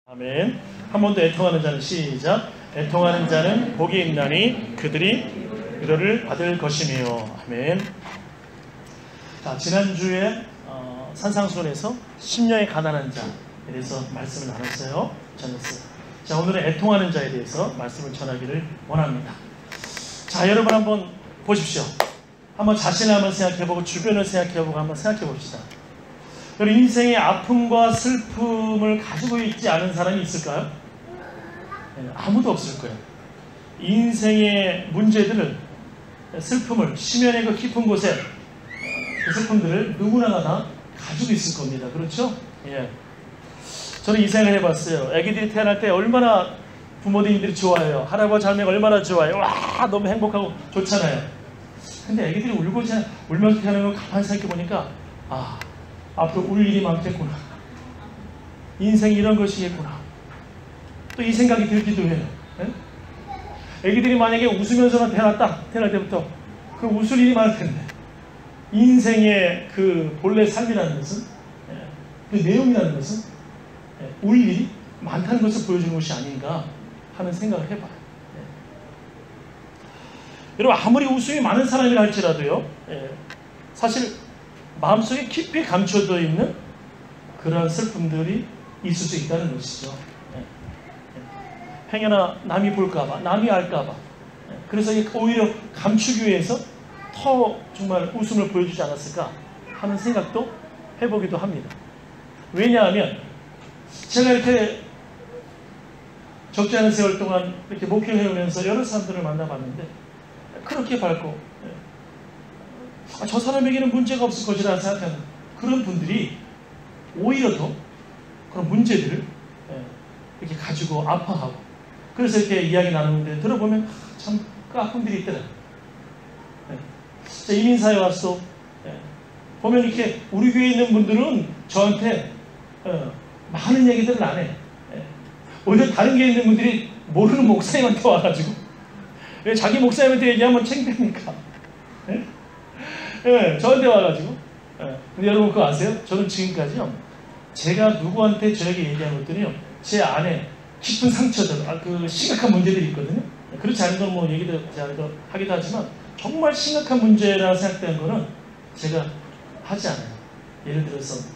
아멘. 한 번 더 애통하는 자는 시작. 애통하는 자는 복이 있나니 그들이 위로를 받을 것이며. 아멘. 자, 지난주에 산상수훈에서 심령이 가난한 자에 대해서 말씀을 나눴어요. 전했어요. 자, 오늘은 애통하는 자에 대해서 말씀을 전하기를 원합니다. 자, 여러분 한번 보십시오. 한번 자신을 한번 생각해보고 주변을 생각해보고 한번 생각해봅시다. 여러분, 인생의 아픔과 슬픔을 가지고 있지 않은 사람이 있을까요? 아무도 없을 거예요. 인생의 문제들을, 슬픔을, 심연의 그 깊은 곳에 그 슬픔들을 누구나가 다 가지고 있을 겁니다. 그렇죠? 예. 저는 이 생각을 해봤어요. 아기들이 태어날 때 얼마나 부모님들이 좋아해요. 할아버지 할머니가 얼마나 좋아해요. 와, 너무 행복하고 좋잖아요. 근데 아기들이 울면서 태어나는 걸 가만히 생각해보니까 앞으로 울 일이 많겠구나. 인생이 이런 것이겠구나. 또 이 생각이 들기도 해요. 애기들이 만약에 웃으면서만 태어날 때부터 그 웃을 일이 많을 텐데, 인생의 그 본래 삶이라는 것은, 그 내용이라는 것은 울 일이 많다는 것을 보여주는 것이 아닌가 하는 생각을 해봐요. 여러분, 아무리 웃음이 많은 사람이라 할지라도요, 사실 마음속에 깊이 감춰져 있는 그러한 슬픔들이 있을 수 있다는 것이죠. 행여나 남이 볼까봐, 남이 알까봐, 그래서 오히려 감추기 위해서 더 정말 웃음을 보여주지 않았을까 하는 생각도 해보기도 합니다. 왜냐하면 제가 이렇게 적지 않은 세월 동안 이렇게 목회해오면서 여러 사람들을 만나봤는데, 그렇게 밝고 저 사람에게는 문제가 없을 것이라 생각하는 그런 분들이 오히려 더 그런 문제들을 이렇게 가지고 아파하고, 그래서 이렇게 이야기 나누는데 들어보면 참 그 아픔들이 있더라. 이민사회 와서 보면 이렇게 우리 교회에 있는 분들은 저한테 많은 얘기들을 안 해. 오히려 다른 교회에 있는 분들이 모르는 목사님한테 와가지고, 왜 자기 목사님한테 얘기하면 창피합니까? 저한테 와가지고. 근데 여러분 그거 아세요? 저는 지금까지요, 제가 누구한테 저에게 얘기한 것들이요, 제 안에 깊은 상처들, 그 심각한 문제들이 있거든요. 그렇지 않은 건 뭐 얘기도 하기도 하지만, 정말 심각한 문제라 생각되는 거는 제가 하지 않아요. 예를 들어서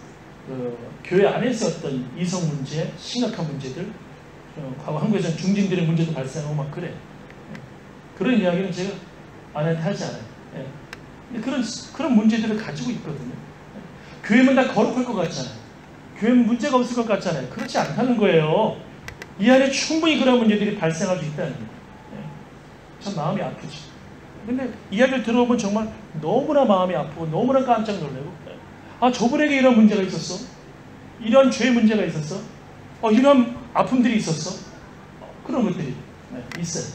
그 교회 안에서 어떤 이성 문제, 심각한 문제들, 과거 한국에서는 중진들의 문제도 발생하고 막 그래. 그런 이야기는 제가 아내한테 하지 않아요. 근데 그런 문제들을 가지고 있거든요. 교회면 다 거룩할 것 같잖아요. 교회는 문제가 없을 것 같잖아요. 그렇지 않다는 거예요. 이 안에 충분히 그런 문제들이 발생할 수 있다는 거예요. 참 마음이 아프지. 근데 이야기를 들어보면 정말 너무나 마음이 아프고 너무나 깜짝 놀라고, 저분에게 이런 문제가 있었어? 이런 죄의 문제가 있었어? 이런 아픔들이 있었어? 그런 것들이 있어요.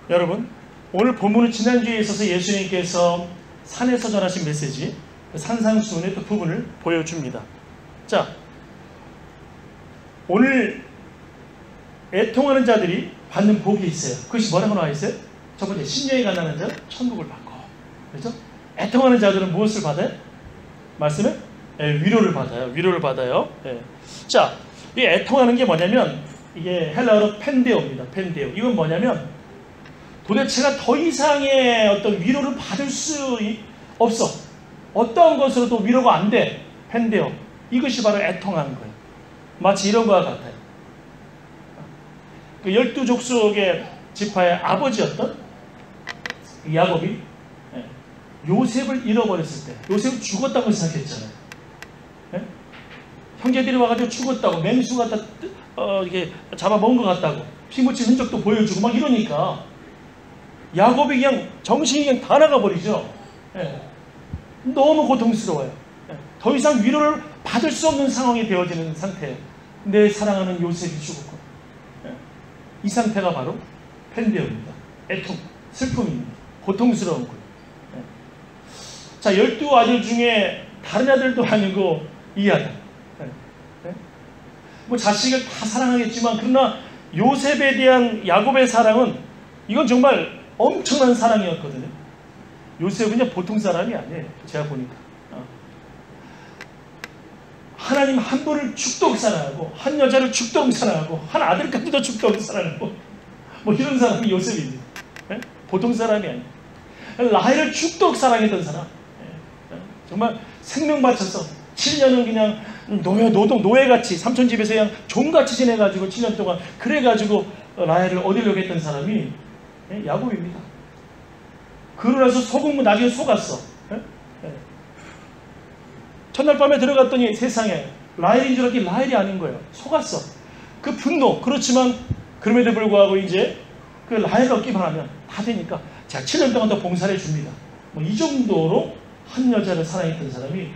여러분, 오늘 본문은 지난주에 있어서 예수님께서 산에서 전하신 메시지, 산상수훈의 또 부분을 보여줍니다. 자, 오늘 애통하는 자들이 받는 복이 있어요. 그것이 뭐라고 나와 있어요? 첫 번째, 심령이 가난한 자 천국을 받고. 그렇죠? 애통하는 자들은 무엇을 받아요? 말씀에? 위로를 받아요. 위로를 받아요. 자, 이 애통하는 게 뭐냐면, 이게 헬라어로 펜데오입니다. 펜데오. 이건 뭐냐면, 도대체가 더 이상의 어떤 위로를 받을 수 없어. 어떤 것으로도 위로가 안 돼. 펜데오. 이것이 바로 애통하는 거예요. 마치 이런 것과 같아요. 그 12족속의 지파의 아버지였던 야곱이 요셉을 잃어버렸을 때, 요셉이 죽었다고 생각했잖아요. 형제들이 와가지고 죽었다고, 맹수 갖다 이렇게 잡아먹은 것 같다고, 피 묻힌 흔적도 보여주고 막 이러니까 야곱이 그냥 정신이 그냥 다 나가버리죠. 너무 고통스러워요. 더 이상 위로를 받을 수 없는 상황이 되어지는 상태예요. 내 사랑하는 요셉이 죽었고. 이 상태가 바로 펜데오입니다. 애통, 슬픔입니다. 고통스러운 거예요. 자, 12아들 중에 다른 아들도 아니고 이 아들. 뭐 자식을 다 사랑하겠지만, 그러나 요셉에 대한 야곱의 사랑은, 이건 정말 엄청난 사랑이었거든요. 요셉은 보통 사람이 아니에요. 제가 보니까. 하나님 한 분을 죽도록 사랑하고 한 여자를 죽도록 사랑하고 한 아들까지도 죽도록 사랑하고 뭐 이런 사람이 요셉입니다. 예? 보통 사람이 아니에요. 라헬을 죽도록 사랑했던 사람. 예? 정말 생명 바쳐서 7년은 그냥 노예같이 삼촌 집에서 그냥 종같이 지내가지고 7년 동안 그래가지고 라헬을 얻으려고 했던 사람이 야곱입니다. 그러고 나서 속은 나중에 속았어. 첫날 밤에 들어갔더니 세상에 라헬인 줄 알았더니 라헬이 아닌 거예요. 속았어. 그 분노. 그렇지만 그럼에도 불구하고 이제 그 라헬을 얻기만 하면 다 되니까 자 7년 동안 더 봉사를 해줍니다. 뭐 이 정도로 한 여자를 사랑했던 사람이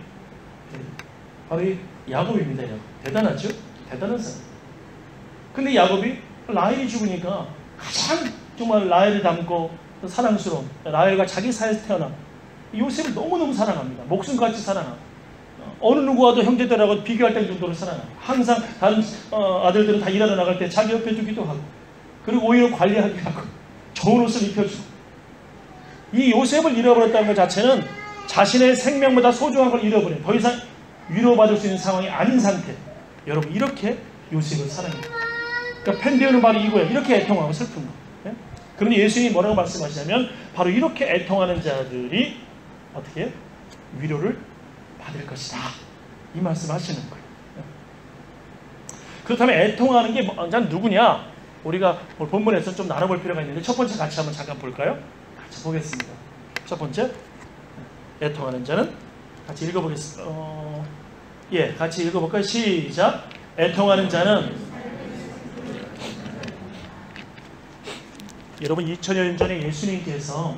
바로 이 야곱입니다. 야곱. 대단하죠? 대단한 사람. 근데 야곱이 라헬이 죽으니까 가장 정말 라헬을 닮고 사랑스러운 라헬과 자기 사이에서 태어난 요셉을 너무너무 사랑합니다. 목숨같이 사랑합니다. 어느 누구와도 형제들하고 비교할 때 정도로 사랑합니다. 항상 다른 아들들은 다 일하러 나갈 때 자기 옆에 두기도 하고 그리고 오히려 관리하기도 하고 좋은 옷을 입혀주고 이 요셉을 잃어버렸다는 것 자체는 자신의 생명보다 소중한 걸 잃어버린 더 이상 위로받을 수 있는 상황이 아닌 상태. 여러분 이렇게 요셉을 사랑해요. 그러니까 펜데오는 바로 이거예요. 이렇게 애통하고 슬픈 거. 예? 그런데 예수님이 뭐라고 말씀하시냐면 바로 이렇게 애통하는 자들이 어떻게 위로를 받을 것이다. 이 말씀하시는 거예요. 예? 그렇다면 애통하는 게 누구냐? 우리가 본문에서 좀 나눠볼 필요가 있는데 첫 번째 같이 한번 잠깐 볼까요? 같이 보겠습니다. 첫 번째 애통하는 자는 같이 읽어보겠습니다. 예, 같이 읽어볼까요? 시작. 애통하는 자는 여러분 2000여 년 전에 예수님께서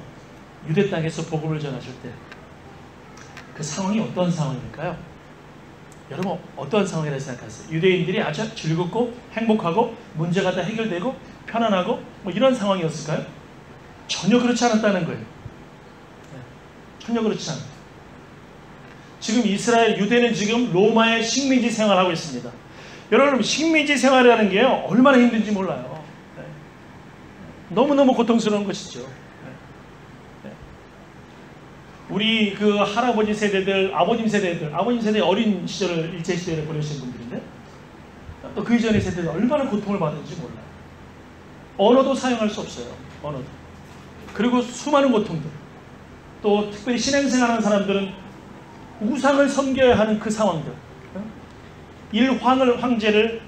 유대 땅에서 복음을 전하실 때 그 상황이 어떤 상황일까요? 여러분 어떤 상황이라고 생각하세요? 유대인들이 아주 즐겁고 행복하고 문제가 다 해결되고 편안하고 뭐 이런 상황이었을까요? 전혀 그렇지 않았다는 거예요. 전혀 그렇지 않아요. 지금 이스라엘 유대는 지금 로마의 식민지 생활을 하고 있습니다. 여러분 식민지 생활이라는 게 얼마나 힘든지 몰라요. 너무너무 고통스러운 것이죠. 우리 그 할아버지 세대들, 아버님 세대 어린 시절을 일제시대를 보내신 분들인데 또 그 이전의 세대들 얼마나 고통을 받는지 몰라요. 언어도 사용할 수 없어요. 언어도. 그리고 수많은 고통들. 또 특별히 신행생활하는 사람들은 우상을 섬겨야 하는 그 상황들. 황제를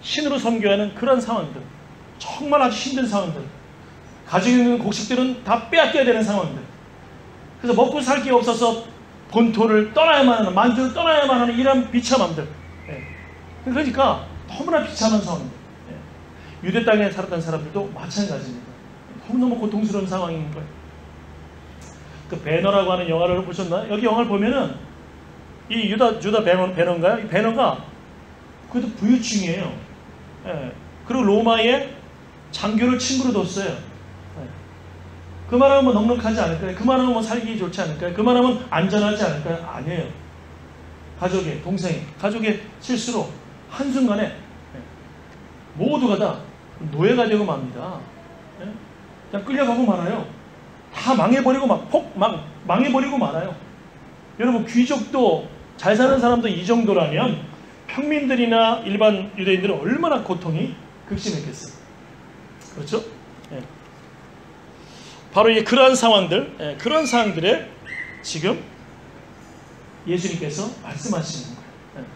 신으로 섬겨야 하는 그런 상황들. 정말 아주 힘든 상황들. 가지고 있는 곡식들은 다 빼앗겨야 되는 상황들. 그래서 먹고 살 게 없어서 본토를 떠나야만 하는, 만주를 떠나야만 하는 이런 비참함들. 그러니까 너무나 비참한 상황들. 유대 땅에 살았던 사람들도 마찬가지입니다. 너무너무 고통스러운 상황인 거예요. 그 배너라고 하는 영화를 보셨나요? 여기 영화를 보면은 이 유다 배너인가요? 이 배너가 그래도 부유층이에요. 그리고 로마의 장교를 친구로 뒀어요. 그만하면 뭐 넉넉하지 않을까요? 그만하면 뭐 살기 좋지 않을까요? 그만하면 안전하지 않을까요? 아니에요. 가족의 실수로 한순간에 모두가 다 노예가 되고 맙니다. 그냥 끌려가고 말아요. 다 망해버리고 망해버리고 말아요. 여러분 귀족도 잘 사는 사람도 이 정도라면 평민들이나 일반 유대인들은 얼마나 고통이 극심했겠어요. 그렇죠? 바로 그러한 상황들, 그런 상황들에 지금 예수님께서 말씀하시는 거예요.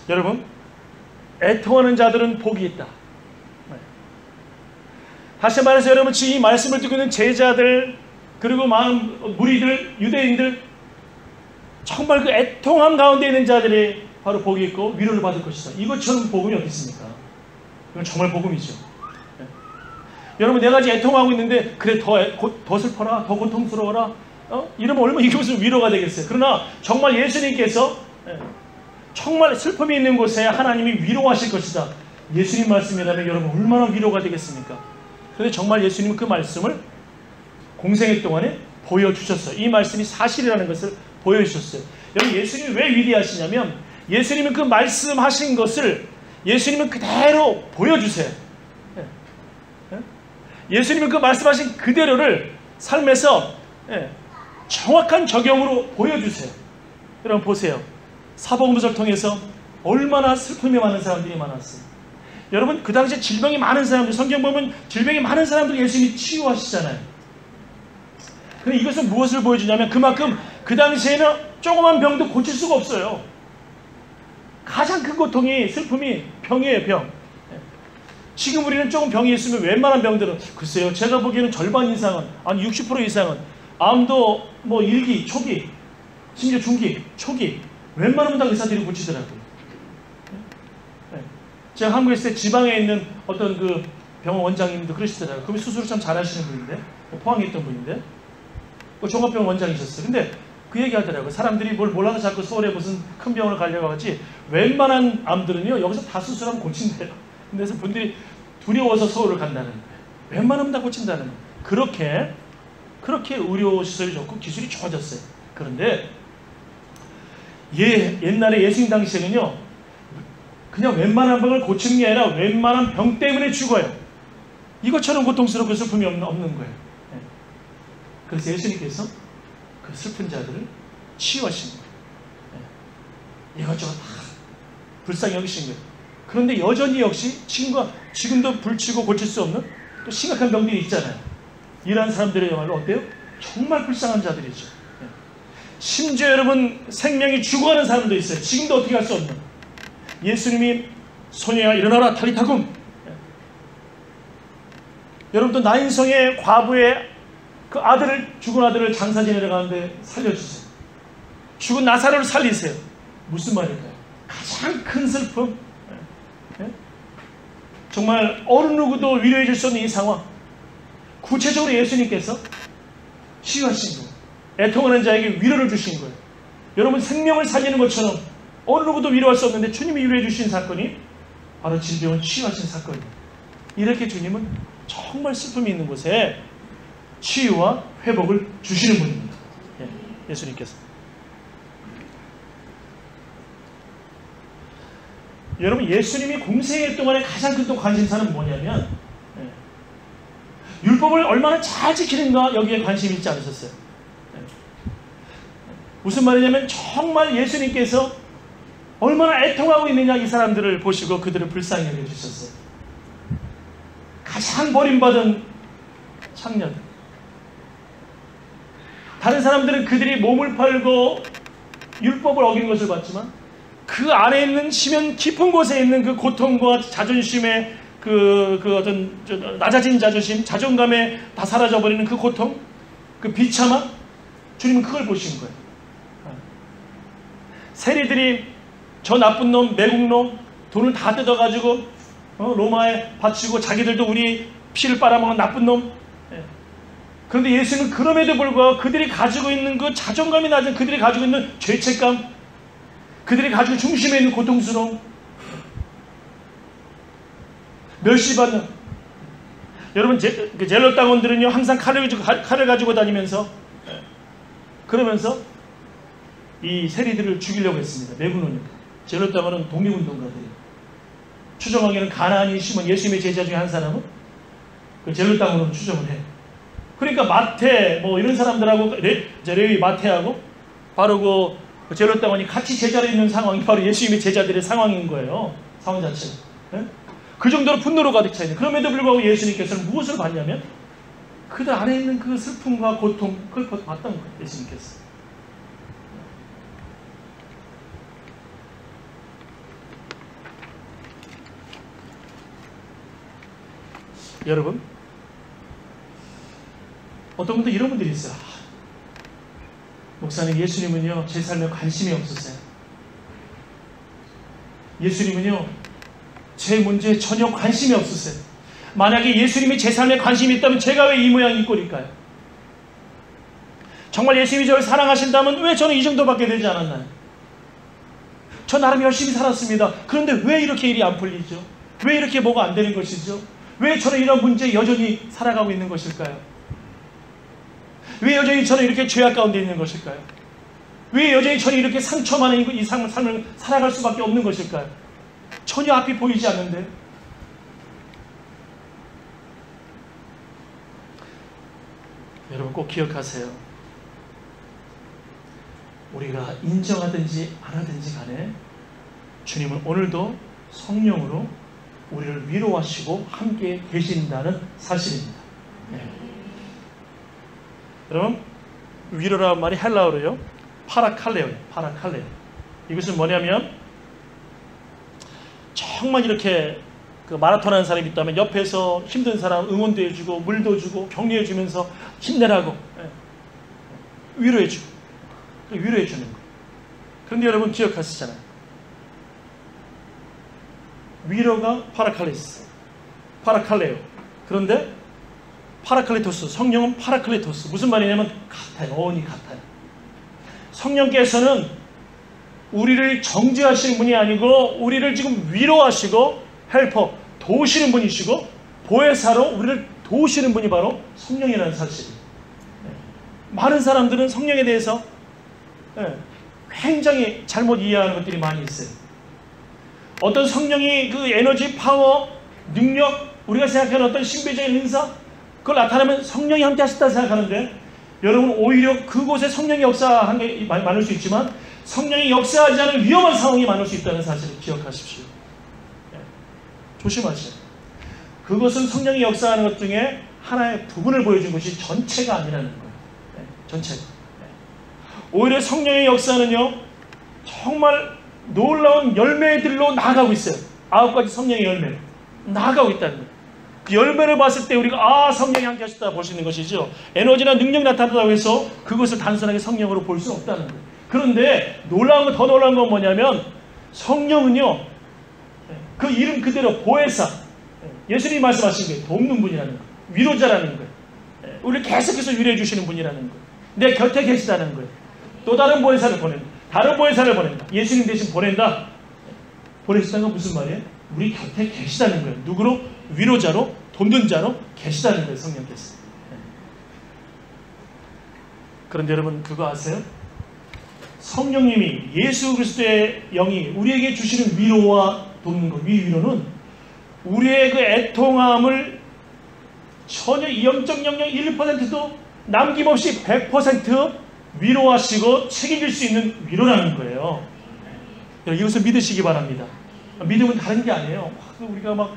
여러분, 애통하는 자들은 복이 있다. 다시 말해서 여러분, 지금 이 말씀을 듣고 있는 제자들, 그리고 무리들, 유대인들, 정말 그 애통함 가운데 있는 자들이 바로 복이 있고 위로를 받을 것이다. 이것처럼 복음이 어디 있습니까? 이건 정말 복음이죠. 여러분 내가 지금 애통하고 있는데 그래 더 슬퍼라, 더 고통스러워라, 이러면 얼마나 이게 무슨 위로가 되겠어요. 그러나 정말 예수님께서 정말 슬픔이 있는 곳에 하나님이 위로하실 것이다. 예수님 말씀이라면 여러분 얼마나 위로가 되겠습니까? 그런데 정말 예수님은 그 말씀을 공생애 동안에 보여주셨어요. 이 말씀이 사실이라는 것을 보여주셨어요. 여러분 예수님이 왜 위대하시냐면 예수님은 그 말씀하신 것을 예수님은 그대로 보여주세요. 예수님은 그 말씀하신 그대로를 삶에서 정확한 적용으로 보여주세요. 여러분 보세요. 사복음서를 통해서 얼마나 슬픔이 많은 사람들이 많았어요. 여러분 그 당시에 질병이 많은 사람들, 성경 보면 질병이 많은 사람들 예수님이 치유하시잖아요. 근데 이것은 무엇을 보여주냐면 그만큼 그 당시에는 조그만 병도 고칠 수가 없어요. 가장 큰 고통이, 슬픔이 병이에요, 병. 지금 우리는 조금 병이 있으면 웬만한 병들은, 글쎄요, 제가 보기에는 절반 이상은, 아니 60% 이상은 암도 뭐 1기, 초기, 심지어 중기, 초기, 웬만하면 다 의사들이 고치더라고요. 제가 한국에 있을 때 지방에 있는 어떤 그 병원 원장님도 그러시더라고요. 그분이 수술을 참 잘하시는 분인데, 포항에 있던 분인데, 종합병원 원장이셨어요. 근데 그 얘기 하더라고요. 사람들이 뭘 몰라서 자꾸 서울에 무슨 큰 병원을 가려고 하지, 웬만한 암들은요, 여기서 다 수술하면 고친대요. 그래서 분들이 두려워서 서울을 간다는 거예요. 웬만하면 다 고친다는 거예요. 그렇게 의료시설이 좋고 기술이 좋아졌어요. 그런데 옛날에 예수님 당시에는요, 그냥 웬만한 병을 고치는 게 아니라 웬만한 병 때문에 죽어요. 이것처럼 고통스럽고 슬픔이 없는 거예요. 그래서 예수님께서 그 슬픈 자들을 치유하신 거예요. 이것저것 다 불쌍히 여기신 거예요. 그런데 여전히 역시 지금도 불치고 고칠 수 없는 또 심각한 병들이 있잖아요. 이러한 사람들이야말로 어때요? 정말 불쌍한 자들이죠. 심지어 여러분 생명이 죽어가는 사람도 있어요. 지금도 어떻게 할 수 없는. 예수님이 소녀야 일어나라 탈리타cum. 여러분 또 나인성의 과부의 그 죽은 아들을 장사 지내러 가는데 살려주세요. 죽은 나사로를 살리세요. 무슨 말일까요? 가장 큰 슬픔. 정말 어느 누구도 위로해 줄 수 없는 이 상황. 구체적으로 예수님께서 치유하신 거예요. 애통하는 자에게 위로를 주신 거예요. 여러분 생명을 살리는 것처럼 어느 누구도 위로할 수 없는데 주님이 위로해 주신 사건이 바로 질병을 치유하신 사건이에요. 이렇게 주님은 정말 슬픔이 있는 곳에 치유와 회복을 주시는 분입니다. 예수님께서. 여러분 예수님이 공생애 동안에 가장 큰 관심사는 뭐냐면 율법을 얼마나 잘 지키는가 여기에 관심이 있지 않으셨어요. 무슨 말이냐면 정말 예수님께서 얼마나 애통하고 있느냐 이 사람들을 보시고 그들을 불쌍히 여겨주셨어요. 가장 버림받은 청년. 다른 사람들은 그들이 몸을 팔고 율법을 어긴 것을 봤지만 그 안에 있는 심연 깊은 곳에 있는 그 고통과 자존심의 그 어떤 낮아진 자존심, 자존감에 다 사라져버리는 그 고통, 그 비참함, 주님은 그걸 보신 거예요. 세리들이 저 나쁜 놈, 매국놈, 돈을 다 뜯어가지고 로마에 바치고 자기들도 우리 피를 빨아먹은 나쁜 놈. 그런데 예수님은 그럼에도 불구하고 그들이 가지고 있는 그 자존감이 낮은 그들이 가지고 있는 죄책감, 그들이 가지고 중심에 있는 고통스러움, 멸시받는. 여러분 젤로 땅원들은요 항상 칼을 가지고 다니면서 그러면서 이 세리들을 죽이려고 했습니다. 매국노니까. 젤로 땅원은 독립운동가들이에요. 추정하기에는 가나안인 시몬 예수님의 제자 중에 한 사람은 그 젤로 땅원으로 추정을 해요. 그러니까 마태 뭐 이런 사람들하고 레위 마태하고 바로 그 젤로 땅원이 같이 제자로 있는 상황이 바로 예수님의 제자들의 상황인 거예요. 상황 자체가. 네? 그 정도로 분노로 가득 차 있는. 그럼에도 불구하고 예수님께서는 무엇을 봤냐면 그들 안에 있는 그 슬픔과 고통 그걸 봤던 거예요. 예수님께서. 여러분 어떤 분들 이런 분들이 있어요. 목사님 예수님은요 제 삶에 관심이 없으세요. 예수님은요 제 문제에 전혀 관심이 없으세요. 만약에 예수님이 제 삶에 관심이 있다면 제가 왜 이 모양 이 꼴일까요? 정말 예수님이 저를 사랑하신다면 왜 저는 이 정도밖에 되지 않았나요? 저 나름 열심히 살았습니다. 그런데 왜 이렇게 일이 안 풀리죠? 왜 이렇게 뭐가 안 되는 것이죠? 왜 저는 이런 문제에 여전히 살아가고 있는 것일까요? 왜 여전히 저는 이렇게 죄악 가운데 있는 것일까요? 왜 여전히 저는 이렇게 상처만 있는 이 삶을 살아갈 수밖에 없는 것일까요? 전혀 앞이 보이지 않는데. 여러분 꼭 기억하세요. 우리가 인정하든지 안 하든지 간에 주님은 오늘도 성령으로 우리를 위로하시고 함께 계신다는 사실입니다. 네. 여러분, 위로라는 말이 헬라어로요, 파라칼레오예요. 파라칼레오. 이것은 뭐냐면 정말 이렇게 그 마라톤 하는 사람이 있다면 옆에서 힘든 사람 응원도 해주고 물도 주고 격려해주면서 힘내라고 위로해주고 위로해주는 거예요. 그런데 여러분 기억하시잖아요. 위로가 파라칼레스, 파라칼레오. 그런데 파라클리토스, 성령은 파라클리토스. 무슨 말이냐면 같아요. 어원이 같아요. 성령께서는 우리를 정죄하시는 분이 아니고 우리를 지금 위로하시고 헬퍼, 도우시는 분이시고 보혜사로 우리를 도우시는 분이 바로 성령이라는 사실이에요. 많은 사람들은 성령에 대해서 굉장히 잘못 이해하는 것들이 많이 있어요. 어떤 성령이 그 에너지, 파워, 능력, 우리가 생각하는 어떤 신비적인 은사, 그걸 나타내면 성령이 함께 하셨다 생각하는데, 여러분 오히려 그곳에 성령이 역사한 게 많을 수 있지만 성령이 역사하지 않은 위험한 상황이 많을 수 있다는 사실을 기억하십시오. 조심하세요. 그것은 성령이 역사하는 것 중에 하나의 부분을 보여준 것이 전체가 아니라는 거예요. 전체가. 오히려 성령의 역사는요, 정말 놀라운 열매들로 나아가고 있어요. 9가지 성령의 열매 나아가고 있다는 거예요. 그 열매를 봤을 때 우리가 성령이 함께 하셨다 볼 수 있는 것이죠. 에너지나 능력이 나타난다고 해서 그것을 단순하게 성령으로 볼 수 없다는 거예요. 그런데 더 놀라운 건 뭐냐면 성령은요, 그 이름 그대로 보혜사, 예수님이 말씀하신 게 돕는 분이라는 거예요. 위로자라는 거예요. 우리를 계속해서 위로해 주시는 분이라는 거예요. 내 곁에 계시다는 거예요. 또 다른 보혜사를 보낸다. 다른 보혜사를 보낸다. 예수님 대신 보낸다. 보내시다는 건 무슨 말이에요? 우리 곁에 계시다는 거예요. 누구로? 위로자로, 돕는 자로 계시다는 거예요. 성령께서. 그런데 여러분 그거 아세요? 성령님이, 예수 그리스도의 영이 우리에게 주시는 위로와 돕는 것, 위로는 우리의 그 애통함을 전혀 0.001%도 남김없이 100% 위로하시고 책임질 수 있는 위로라는 거예요. 이것을 믿으시기 바랍니다. 믿음은 다른 게 아니에요. 우리가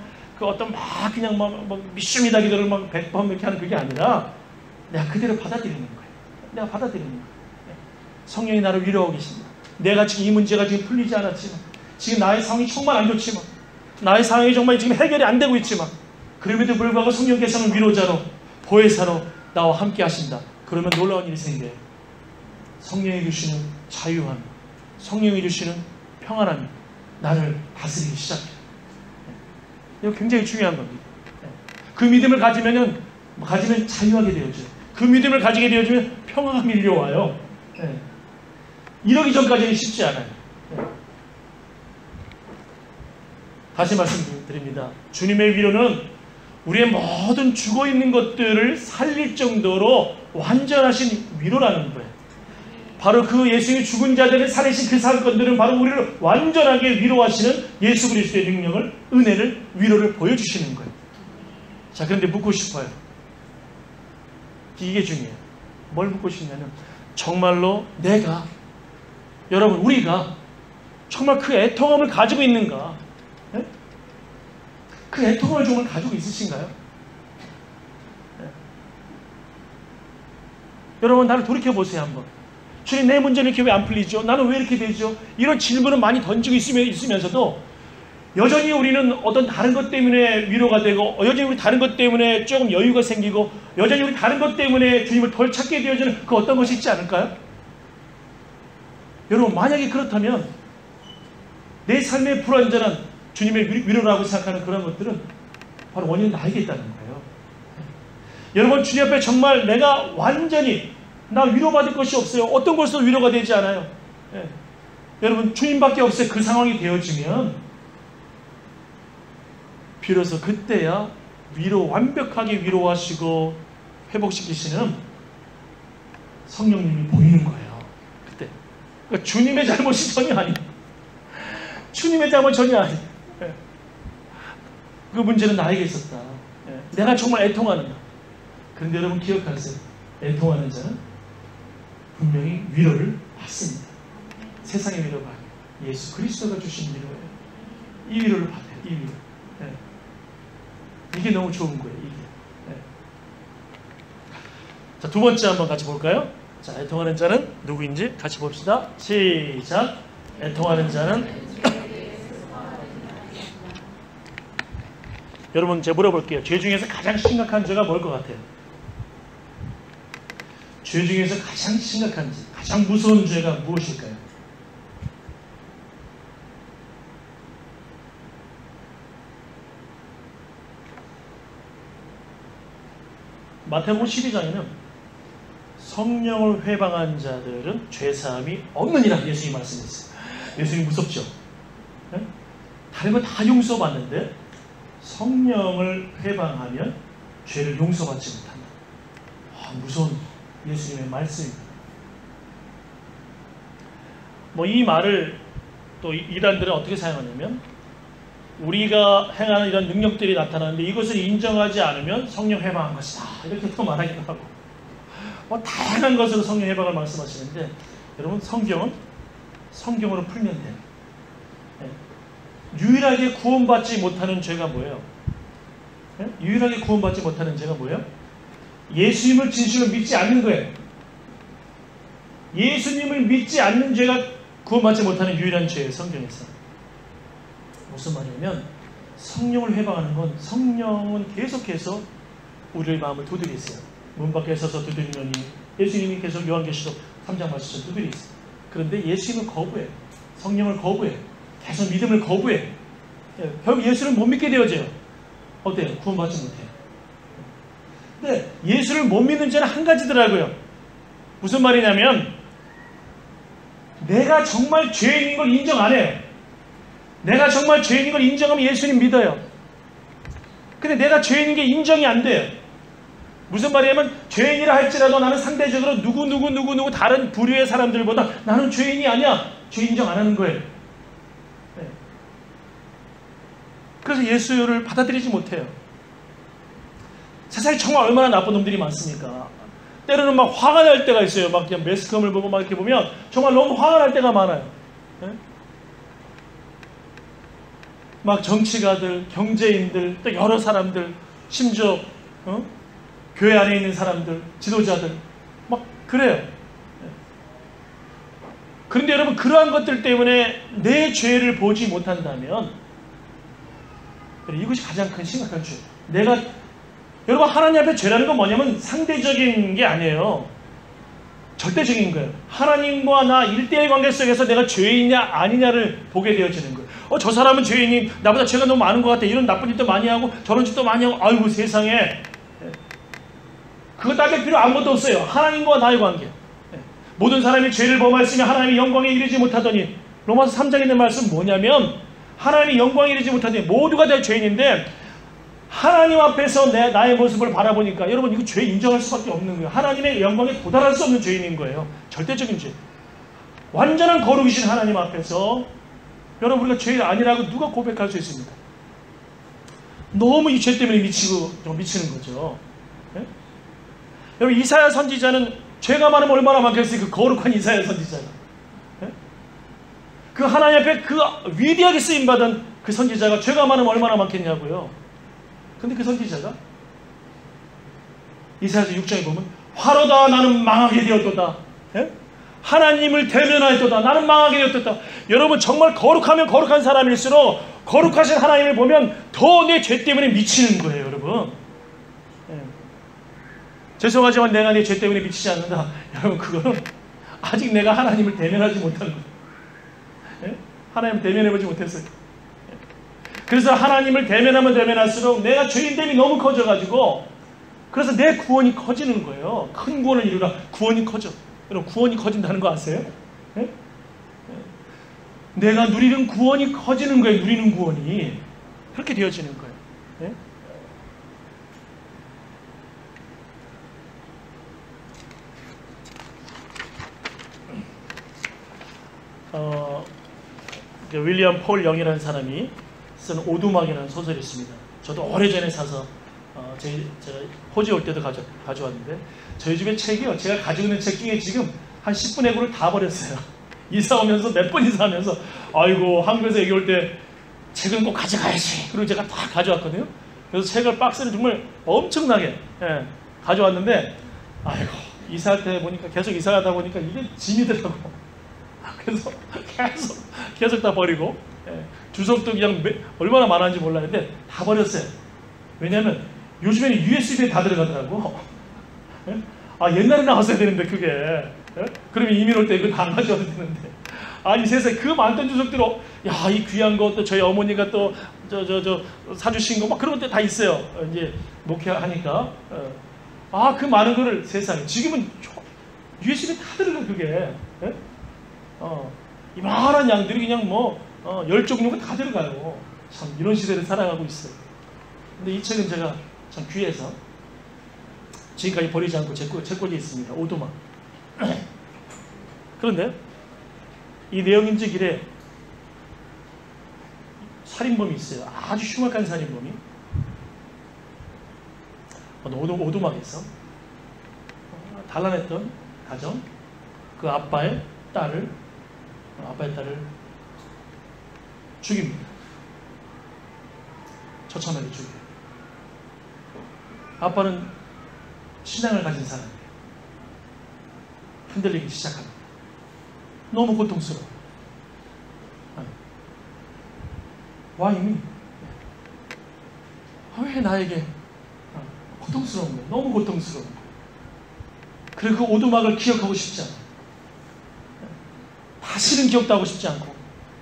그냥 믿습니다 기도를 100번 이렇게 하는 그게 아니라 내가 그대로 받아들이는 거예요. 내가 받아들이는 거예요. 성령이 나를 위로하고 계십니다. 내가 지금 이 문제가 지금 풀리지 않았지만, 지금 나의 상황이 정말 안 좋지만, 나의 상황이 정말 지금 해결이 안 되고 있지만, 그럼에도 불구하고 성령께서는 위로자로, 보혜사로 나와 함께 하신다. 그러면 놀라운 일이 생겨요. 성령이 주시는 자유함, 성령이 주시는 평안함이 나를 다스리기 시작해요. 이거 굉장히 중요한 겁니다. 그 믿음을 가지면 자유하게 되어져요. 그 믿음을 가지게 되어지면 평안함이 밀려와요. 이러기 전까지는 쉽지 않아요. 다시 말씀드립니다. 주님의 위로는 우리의 모든 죽어있는 것들을 살릴 정도로 완전하신 위로라는 거예요. 바로 그 예수님이 죽은 자들을 살리신 그 사건들은 바로 우리를 완전하게 위로하시는 예수 그리스도의 능력을, 은혜를, 위로를 보여주시는 거예요. 자, 그런데 묻고 싶어요. 이게 중요해요. 뭘 묻고 싶냐면, 정말로 우리가 정말 그 애통함을 가지고 있는가? 네? 그 애통함을 정말 가지고 있으신가요? 네. 여러분, 나를 돌이켜보세요 한번. 주님, 내 문제는 이렇게 왜 안 풀리죠? 나는 왜 이렇게 되죠? 이런 질문을 많이 던지고 있으면서도 여전히 우리는 어떤 다른 것 때문에 위로가 되고, 여전히 우리 다른 것 때문에 조금 여유가 생기고, 여전히 우리 다른 것 때문에 주님을 덜 찾게 되어지는 그 어떤 것이 있지 않을까요? 여러분, 만약에 그렇다면 내 삶의 불완전한 주님의 위로라고 생각하는 그런 것들은 바로 원인은 나에게 있다는 거예요. 여러분, 주님 앞에 정말 내가 완전히 나 위로받을 것이 없어요. 어떤 것으로 위로가 되지 않아요. 여러분, 주님밖에 없어요. 그 상황이 되어지면 비로소 그때야 완벽하게 위로하시고 회복시키시는 성령님이 보이는 거예요. 그때. 그러니까 주님의 잘못이 전혀 아니에요. 주님의 잘못 전혀 아니에요. 그 문제는 나에게 있었다. 내가 정말 애통하는다. 그런데 여러분 기억하세요. 애통하는 자는 분명히 위로를 받습니다. 세상의 위로가 아니에요. 예수 그리스도가 주신 위로예요. 이 위로를 받아요. 이 위로. 네. 이게 너무 좋은 거예요. 이게. 네. 자, 두 번째 한번 같이 볼까요? 자, 애통하는 자는 누구인지 같이 봅시다. 시작. 애통하는 자는 여러분 제가 물어볼게요. 죄 중에서 가장 심각한 죄가 뭘 것 같아요? 죄 중에서 가장 심각한 죄, 가장 무서운 죄가 무엇일까요? 마태복음 12장에는 성령을 회방한 자들은 죄사함이 없느니라 예수님이 말씀했어요. 예수님이 무섭죠? 네? 다른 거 다 용서받는데 성령을 회방하면 죄를 용서받지 못한다. 무서운 예수님의 말씀입니다. 이 말을 또 이단들은 어떻게 사용하냐면 우리가 행하는 이런 능력들이 나타나는데 이것을 인정하지 않으면 성령 회방한 것이다. 이렇게 또 말하기도 하고 다양한 것으로 성령 회방을 말씀하시는데 여러분 성경은 성경으로 풀면 돼요. 유일하게 구원받지 못하는 죄가 뭐예요? 유일하게 구원받지 못하는 죄가 뭐예요? 예수님을 진실로 믿지 않는 거예요. 예수님을 믿지 않는 죄가 구원받지 못하는 유일한 죄예요. 성경에서. 무슨 말이냐면 성령을 회방하는 건 성령은 계속해서 우리의 마음을 두드리세요. 문 밖에 서서 두드리노니 예수님이 계속 요한계시록 3장 말씀처럼 두드리세요. 그런데 예수님을 거부해요. 성령을 거부해요. 계속 믿음을 거부해요. 결국 예수를 못 믿게 되어져요. 어때요? 구원받지 못해요. 근데 예수를 못 믿는 죄는 한 가지더라고요. 무슨 말이냐면 내가 정말 죄인인 걸 인정 안 해요. 내가 정말 죄인인 걸 인정하면 예수님 믿어요. 근데 내가 죄인인 게 인정이 안 돼요. 무슨 말이냐면 죄인이라 할지라도 나는 상대적으로 누구 다른 부류의 사람들보다 나는 죄인이 아니야. 죄 인정 안 하는 거예요. 네. 그래서 예수를 받아들이지 못해요. 세상에 정말 얼마나 나쁜 놈들이 많습니까? 때로는 막 화가 날 때가 있어요. 막 그냥 매스컴을 보고 막 이렇게 보면 정말 너무 화가 날 때가 많아요. 네? 막 정치가들, 경제인들, 또 여러 사람들, 심지어 교회 안에 있는 사람들, 지도자들 막 그래요. 그런데 여러분 그러한 것들 때문에 내 죄를 보지 못한다면 이것이 가장 큰 심각한 죄. 여러분 하나님 앞에 죄라는 건 뭐냐면 상대적인 게 아니에요. 절대적인 거예요. 하나님과 나 1대1 관계 속에서 내가 죄인이냐 아니냐를 보게 되어지는 거예요. 저 사람은 죄인이 나보다 죄가 너무 많은 것 같아. 이런 나쁜 짓도 많이 하고 저런 짓도 많이 하고 아이고 세상에. 그거 따질 필요 아무것도 없어요. 하나님과 나의 관계. 모든 사람이 죄를 범하였으며 하나님의 영광에 이르지 못하더니 로마서 3장에 있는 말씀은 뭐냐면 하나님의 영광에 이르지 못하더니 모두가 다 죄인인데 하나님 앞에서 나의 모습을 바라보니까 여러분 이거 죄 인정할 수밖에 없는 거예요. 하나님의 영광에 도달할 수 없는 죄인인 거예요. 절대적인 죄. 완전한 거룩이신 하나님 앞에서 여러분 우리가 죄인 아니라고 누가 고백할 수 있습니까? 너무 이 죄 때문에 미치는 거죠. 네? 여러분 이사야 선지자는 죄가 많으면 얼마나 많겠어요. 그 거룩한 이사야 선지자가. 네? 그 하나님 앞에 그 위대하게 쓰임받은 그 선지자가 죄가 많으면 얼마나 많겠냐고요. 근데 그 선지자가 이사야서 6장에 보면 화로다 나는 망하게 되었도다. 예? 하나님을 대면하였도다. 나는 망하게 되었도다. 여러분 정말 거룩하면 거룩한 사람일수록 거룩하신 하나님을 보면 더 내 죄 때문에 미치는 거예요. 여러분. 예. 죄송하지만 내가 내 죄 때문에 미치지 않는다. 여러분 그거는 아직 내가 하나님을 대면하지 못한 거예요. 예? 하나님을 대면해보지 못했어요. 그래서 하나님을 대면하면 대면할수록 내가 죄인됨이 너무 커져가지고 그래서 내 구원이 커지는 거예요. 큰 구원을 이루라. 구원이 커져. 여러분 구원이 커진다는 거 아세요? 네? 내가 누리는 구원이 커지는 거예요. 누리는 구원이. 그렇게 되어지는 거예요. 네? 윌리엄 폴 영이라는 사람이 쓴 오두막이라는 소설이 있습니다. 저도 오래전에 사서 제가 호주에 올 때도 가져왔는데 저희 집에 책이요. 제가 가지고 있는 책 중에 지금 한 10분의 9를 다 버렸어요. 이사 오면서 몇 번 이사하면서 아이고 한국에서 여기 올 때 책은 꼭 가져가야지. 그리고 제가 다 가져왔거든요. 그래서 책을 박스를 정말 엄청나게 가져왔는데 아이고 이사할 때 보니까 계속 이사하다 보니까 이게 짐이더라고. 그래서 계속 다 버리고 주석도 그냥 얼마나 많았는지 몰랐는데 다 버렸어요. 왜냐하면 요즘에는 USB에 다 들어가더라고. 아 옛날에 나왔어야 되는데 그게 그러면 이민 올 때 이거 다 안 가져와도 되는데 아니 세상에 그 많던 주석들로 야 이 귀한 거 또 저희 어머니가 또 저 사주신 거 막 그런 것들 다 있어요. 이제 목회하니까 아 그 많은 거를 세상에 지금은 USB에 다 들어가 그게 이만한 양들이 그냥 뭐 10종류가 다 들어가요. 참 이런 시대를 살아가고 있어요. 근데 이 책은 제가 참 귀해서 지금까지 버리지 않고 제 꼴에 있습니다. 오두막. 그런데 이 내용인지 길에 살인범이 있어요. 아주 흉악한 살인범이 오두막에서 단란했던 가정 그 아빠의 딸을 죽입니다. 처참하게 죽여요. 아빠는 신앙을 가진 사람이에요. 흔들리기 시작합니다. 너무 고통스러워. 와인이 왜 나에게 고통스러운 거예요. 너무 고통스러운 거예요. 그리고 그 오두막을 기억하고 싶지 않아요. 다시는 기억도 하고 싶지 않고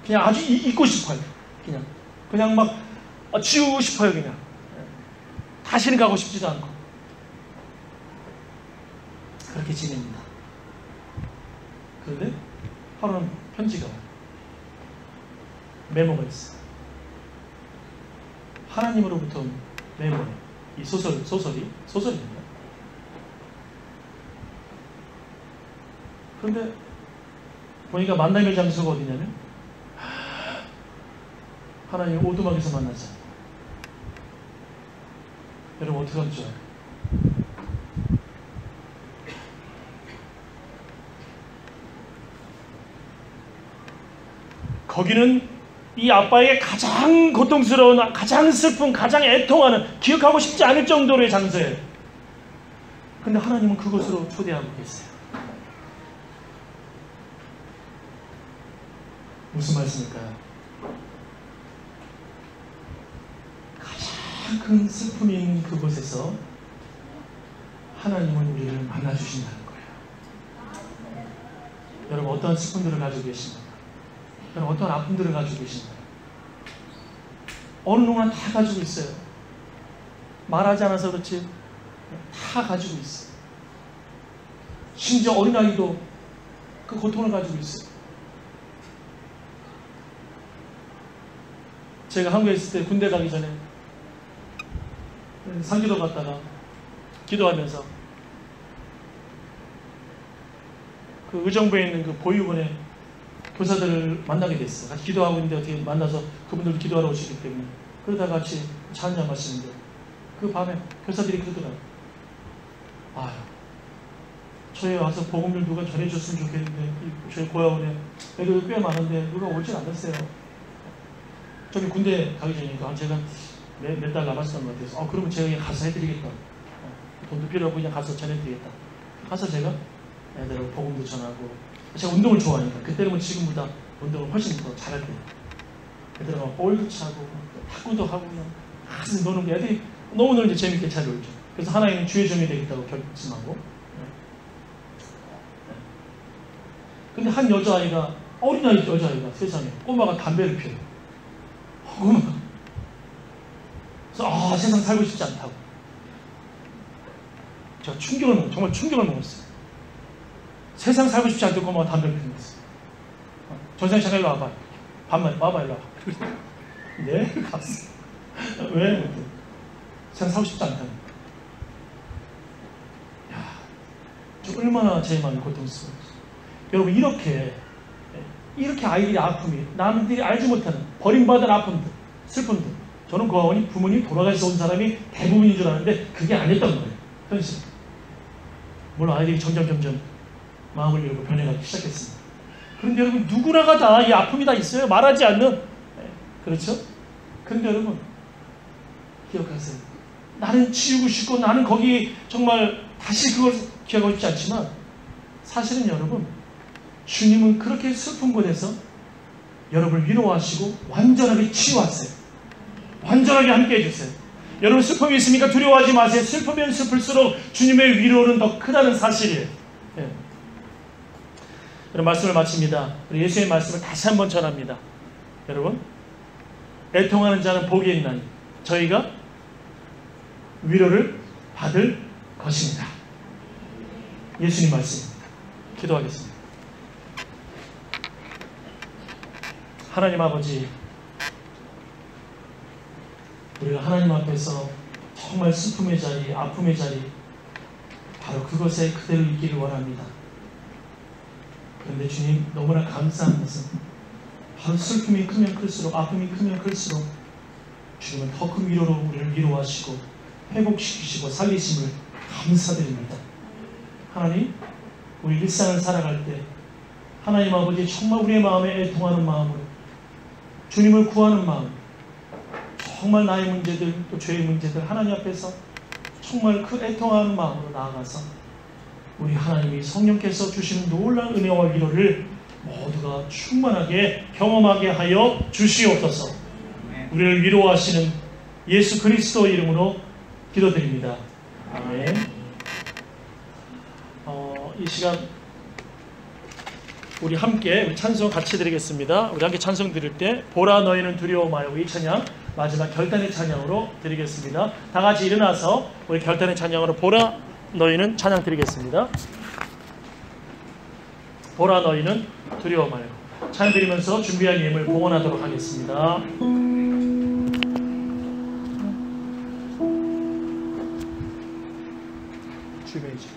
그냥 아주 잊고 싶어요. 그냥 막 지우고 싶어요. 그냥 다시는 가고 싶지도 않고 그렇게 지냅니다. 그런데 하루는 편지가 와요. 메모가 있어요. 하나님으로부터 온 메모예요. 이 소설입니다. 그런데 보니까 만남의 장소가 어디냐면 하나님 오두막에서 만나자. 여러분 어떻게 하면 좋아요? 거기는 이 아빠에게 가장 고통스러운, 가장 슬픈, 가장 애통하는, 기억하고 싶지 않을 정도로의 장소예요. 근데 하나님은 그곳으로 초대하고 계세요. 무슨 말씀일까요? 가장 큰 슬픔이 있는 그곳에서 하나님은 우리를 만나주신다는 거예요. 여러분 어떤 슬픔들을 가지고 계십니까? 여러분 어떤 아픔들을 가지고 계신가요? 어느 누구나 다 가지고 있어요. 말하지 않아서 그렇지 다 가지고 있어요. 심지어 어린아이도 그 고통을 가지고 있어요. 제가 한국에 있을 때 군대 가기 전에 상기도 갔다가 기도하면서 그 의정부에 있는 그 보육원에 교사들을 만나게 됐어요. 같이 기도하고 있는데 어떻게 만나서 그분들도 기도하러 오시기 때문에 그러다가 같이 차 한잔 마시는데 그 밤에 교사들이 그러더라고요. 아유, 저희 와서 복음을 누가 전해줬으면 좋겠는데 저희 고아원에 애들 꽤 많은데 누가 오질 않았어요. 저기 군대 가기 전이니까 제가 몇 달 남았었던 것 같아서 그러면 제가 그냥 가서 해드리겠다. 돈도 필요 없고 그냥 가서 전해드리겠다. 가서 제가 애들하고 복음도 전하고 제가 운동을 좋아하니까 그때는 뭐 지금보다 운동을 훨씬 더 잘할 때예요. 애들하고 볼도 차고 탁구도 하고 그냥 가서 노는 게 애들이 너무 놀지 재밌게 잘 놀죠. 그래서 하나님은 주의 종이 되겠다고 결심하고 근데 한 여자아이가 어린아이 여자아이가 세상에 꼬마가 담배를 피워요. 꼬마가 그래서 세상 살고 싶지 않다고 제가 정말 충격을 먹었어요. 세상 살고 싶지 않다고 꼬마가 담배를 피우는 거였어요. 전생에 잠깐 일로 와봐. 반만 와봐 일로 와봐. 네? 갔어. 왜? 세상 살고 싶지 않다고. 야, 얼마나 제 마음이 고통스러웠어요. 여러분 이렇게 아이들의 아픔이 남들이 알지 못하는 버림받은 아픔들, 슬픔들 저는 고아원이 부모님 돌아가셔서 온 사람이 대부분인 줄 아는데 그게 아니었던 거예요. 현실. 물론 아이들이 점점 마음을 열고 변해가기 시작했습니다. 그런데 여러분 누구나가 다 이 아픔이 다 있어요. 말하지 않는. 그렇죠? 그런데 여러분 기억하세요. 나는 치우고 싶고 나는 거기 정말 다시 그걸 기억하고 싶지 않지만 사실은 여러분 주님은 그렇게 슬픈 곳에서 여러분을 위로하시고 완전하게 치유하세요. 완전하게 함께 해주세요. 여러분 슬픔이 있습니까? 두려워하지 마세요. 슬프면 슬플수록 주님의 위로는 더 크다는 사실이에요. 예. 여러분 말씀을 마칩니다. 예수의 말씀을 다시 한번 전합니다. 여러분 애통하는 자는 복이 있나니 저희가 위로를 받을 것입니다. 예수님 말씀입니다. 기도하겠습니다. 하나님 아버지, 우리가 하나님 앞에서 정말 슬픔의 자리, 아픔의 자리, 바로 그것에 그대로 있기를 원합니다. 그런데 주님, 너무나 감사한 것은 바로 슬픔이 크면 클수록, 아픔이 크면 클수록 주님은 더 큰 위로로 우리를 위로하시고 회복시키시고 살리심을 감사드립니다. 하나님, 우리 일상을 살아갈 때 하나님 아버지 정말 우리의 마음에 애통하는 마음으로 주님을 구하는 마음, 정말 나의 문제들 또 죄의 문제들 하나님 앞에서 정말 그 애통하는 마음으로 나아가서 우리 하나님이 성령께서 주시는 놀라운 은혜와 위로를 모두가 충만하게 경험하게 하여 주시옵소서. 우리를 위로하시는 예수 그리스도 이름으로 기도드립니다. 아멘. 이 시간 우리 함께 우리 찬송 같이 드리겠습니다. 우리 함께 찬송 드릴 때 보라 너희는 두려워 말고 이 찬양 마지막 결단의 찬양으로 드리겠습니다. 다 같이 일어나서 우리 결단의 찬양으로 보라 너희는 찬양 드리겠습니다. 보라 너희는 두려워 말고 찬양 드리면서 준비한 예물 봉헌하도록 하겠습니다. 주베이지